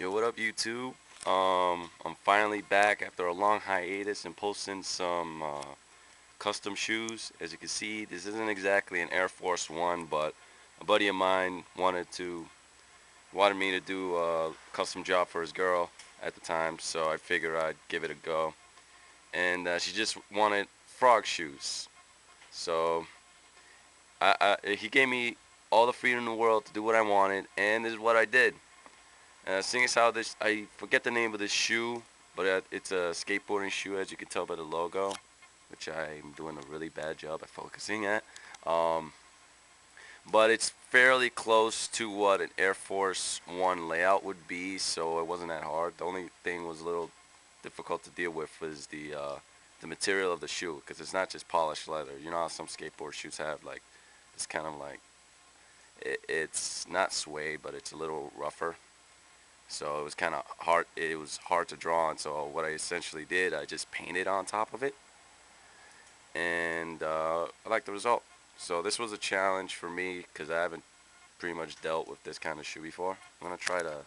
Yo, what up, YouTube? I'm finally back after a long hiatus and posting some custom shoes. As you can see, this isn't exactly an Air Force One, but a buddy of mine wanted me to do a custom job for his girl at the time, so I figured I'd give it a go. And she just wanted frog shoes, so he gave me all the freedom in the world to do what I wanted, and this is what I did. Seeing as how this, I forget the name of this shoe, but it's a skateboarding shoe, as you can tell by the logo, which I'm doing a really bad job at focusing at. Um, but it's fairly close to what an Air Force One layout would be, so it wasn't that hard. The only thing was a little difficult to deal with was the material of the shoe, because it's not just polished leather. You know how some skateboard shoes have like it's kind of like it's not suede, but it's a little rougher. So it was kind of hard. It was hard to draw on. So what I essentially did, I just painted on top of it, and I like the result. So this was a challenge for me because I haven't pretty much dealt with this kind of shoe before. I'm gonna try to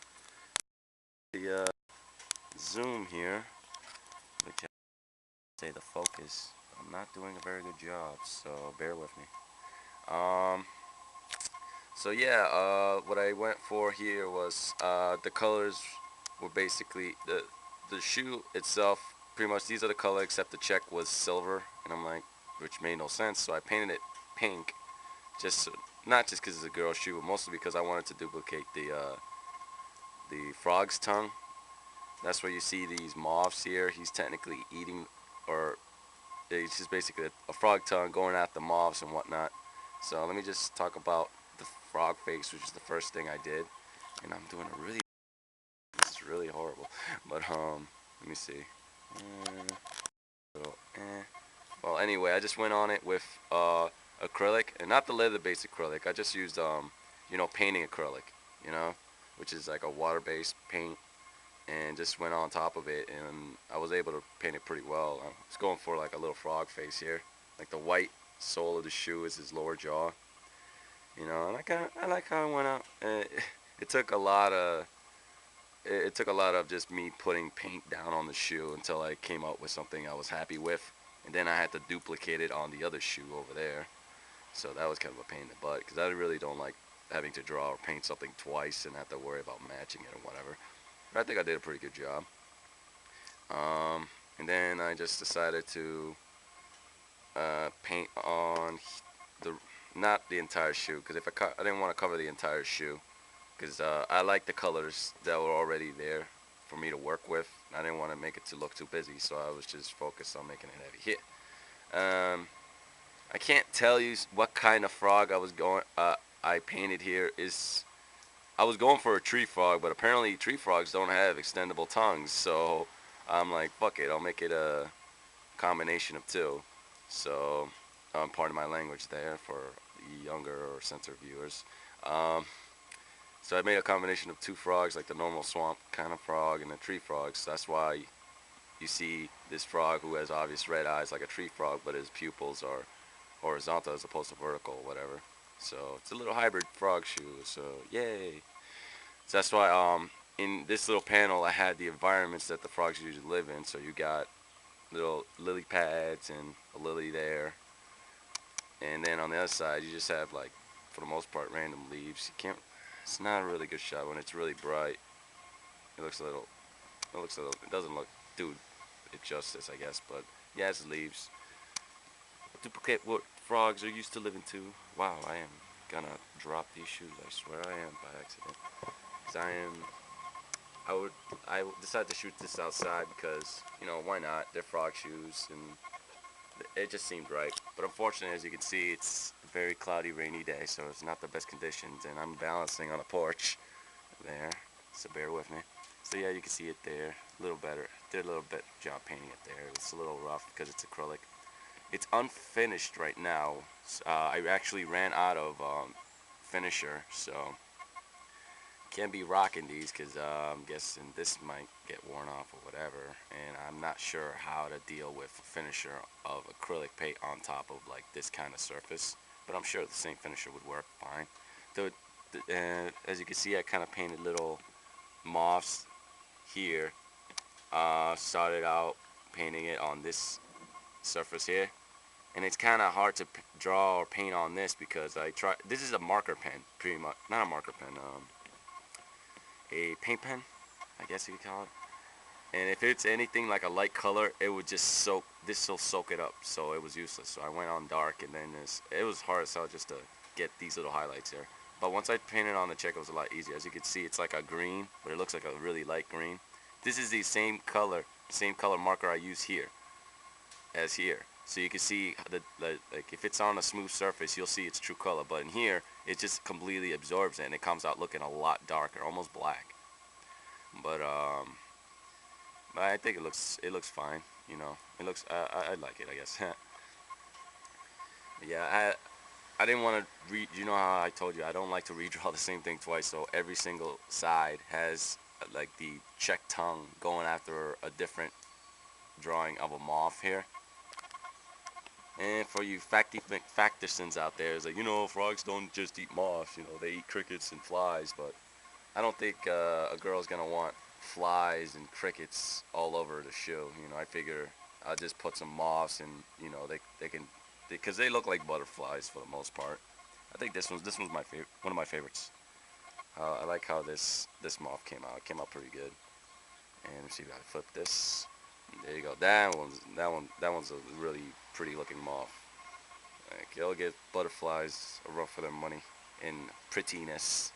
zoom here. Which I say the focus. I'm not doing a very good job, so bear with me. Um, so yeah, what I went for here was the colors were basically the shoe itself. Pretty much these are the color except the check was silver, and I'm like, which made no sense. So I painted it pink, just not just because it's a girl shoe, but mostly because I wanted to duplicate the frog's tongue. That's where you see these moths here. He's technically eating, or it's just basically a frog tongue going at the moths and whatnot. So let me just talk about the frog face, which is the first thing I did, and I'm doing a really, this is really horrible. But let me see. Little, Well, anyway, I just went on it with acrylic, and not the leather-based acrylic. I just used painting acrylic, you know, which is like a water-based paint, and just went on top of it, and I was able to paint it pretty well. I was going for like a little frog face here, like the white sole of the shoe is his lower jaw, and I like how it went out. It took a lot of it took a lot of just me putting paint down on the shoe until I came up with something I was happy with, and then I had to duplicate it on the other shoe over there. So that was kind of a pain in the butt because I really don't like having to draw or paint something twice and have to worry about matching it or whatever. But I think I did a pretty good job. And then I just decided to paint on the not the entire shoe because I didn't want to cover the entire shoe because I like the colors that were already there for me to work with. I didn't want to make it to look too busy, so I was just focused on making a heavy hit. Um, I can't tell you what kind of frog I painted here. I was going for a tree frog, but apparently tree frogs don't have extendable tongues, so I'm like, fuck it, I'll make it a combination of two. So, part of my language there for the younger or censor viewers. Um, so I made a combination of two frogs, like the normal swamp kind of frog and the tree frogs. So that's why you see this frog who has obvious red eyes like a tree frog, but his pupils are horizontal as opposed to vertical, whatever. So it's a little hybrid frog shoe. So yay! So that's why in this little panel I had the environments that the frogs usually live in. So you got little lily pads and a lily there, and then on the other side you just have like for the most part random leaves. You can't. It's not a really good shot when it's really bright. It looks a little. It looks a little. It doesn't look do it justice, I guess. But yeah, it's leaves. Duplicate what frogs are used to living to. Wow, I am gonna drop these shoes. I swear I am by accident. 'Cause I am. I decided to shoot this outside because why not? They're frog shoes and it just seemed right. But unfortunately, as you can see, it's a very cloudy, rainy day, so it's not the best conditions. And I'm balancing on a porch there, so bear with me. So yeah, you can see it there. A little better. Did a little bit job painting it there. It's a little rough because it's acrylic. It's unfinished right now. I actually ran out of finisher, so can't be rocking these because I'm guessing this might get worn off or whatever, and I'm not sure how to deal with finisher of acrylic paint on top of like this kind of surface, but I'm sure the same finisher would work fine. As you can see, I kind of painted little moths here. Started out painting it on this surface here, and it's kind of hard to draw or paint on this because I try. This is a marker pen, pretty much. Not a marker pen. A paint pen, I guess you could call it. And if it's anything like a light color, it would just soak. This will soak it up, so it was useless. So I went on dark, and then it was hard as hell just to get these little highlights here. But once I painted on the check, it was a lot easier. As you can see, it's like a green, but it looks like a really light green. This is the same color marker I use here as here. So you can see like if it's on a smooth surface, you'll see its true color. But in here, it just completely absorbs it, and it comes out looking a lot darker, almost black. But I think it looks fine. You know, it looks I like it, I guess. Yeah, I didn't want to read. You know how I told you I don't like to redraw the same thing twice. So every single side has like the check tongue going after a different drawing of a moth here. And for you factorsons out there, it's like, you know, frogs don't just eat moths. You know, they eat crickets and flies. But I don't think a girl's gonna want flies and crickets all over the shoe. You know, I figure I'll just put some moths, and you know, they can, because they look like butterflies for the most part. I think this one's my favorite, one of my favorites. I like how this moth came out. It came out pretty good. And let's see if I flip this. There you go. That one's a really pretty looking moth. Like, they'll get butterflies a run for their money in prettiness,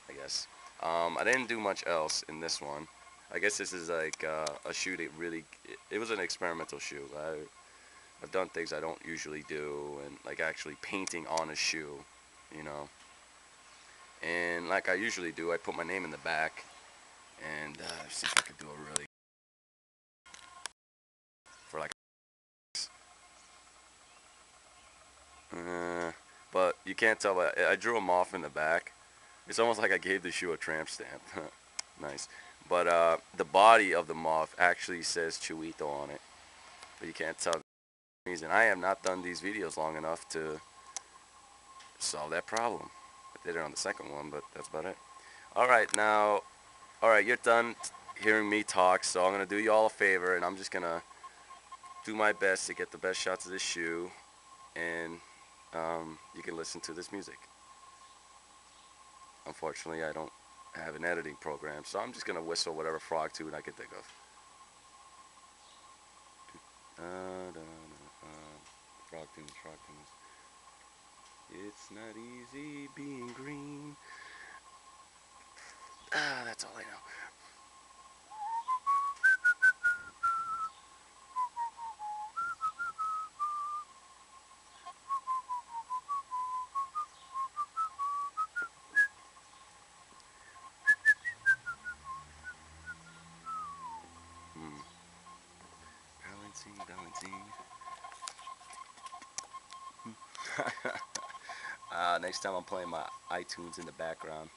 I guess. I didn't do much else in this one. I guess this is like a shoe that really, it was an experimental shoe. I've done things I don't usually do, and like actually painting on a shoe, you know. And like I usually do, I put my name in the back, and see if I could do a really for like. But you can't tell. But I drew a moth in the back. It's almost like I gave the shoe a tramp stamp. Nice. But the body of the moth actually says Chuito on it. But you can't tell the reason. I have not done these videos long enough to solve that problem. I did it on the second one, but that's about it. Alright, now, alright, you're done hearing me talk, so I'm going to do you all a favor, and I'm just going to do my best to get the best shots of this shoe, and you can listen to this music. Unfortunately, I don't have an editing program, so I'm just going to whistle whatever frog tune I can think of. Frog tunes, frog tunes. It's not easy being green. That's all I know. Balancing. Next time I'm playing my iTunes in the background.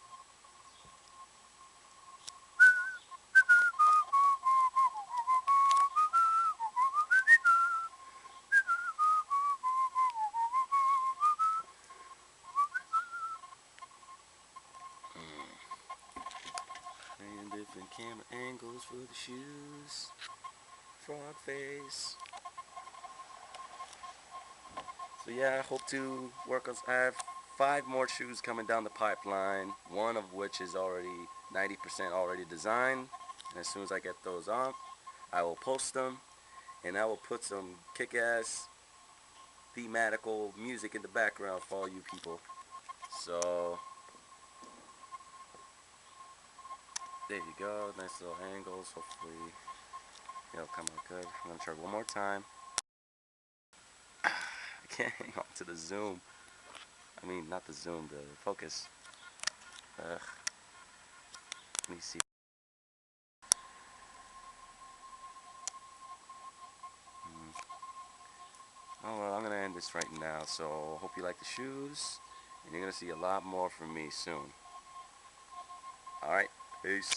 And different camera angles for the shoes. Frog face. So yeah, I hope to work on. I have 5 more shoes coming down the pipeline. One of which is already 90% already designed. And as soon as I get those off, I will post them, and I will put some kick-ass thematical music in the background for all you people. So there you go. Nice little angles. Hopefully it'll come out good. I'm gonna try one more time. I can't hang on to the zoom. I mean, not the zoom, the focus. Ugh. Let me see. Oh well, I'm gonna end this right now. So hope you like the shoes, and you're gonna see a lot more from me soon. All right, peace.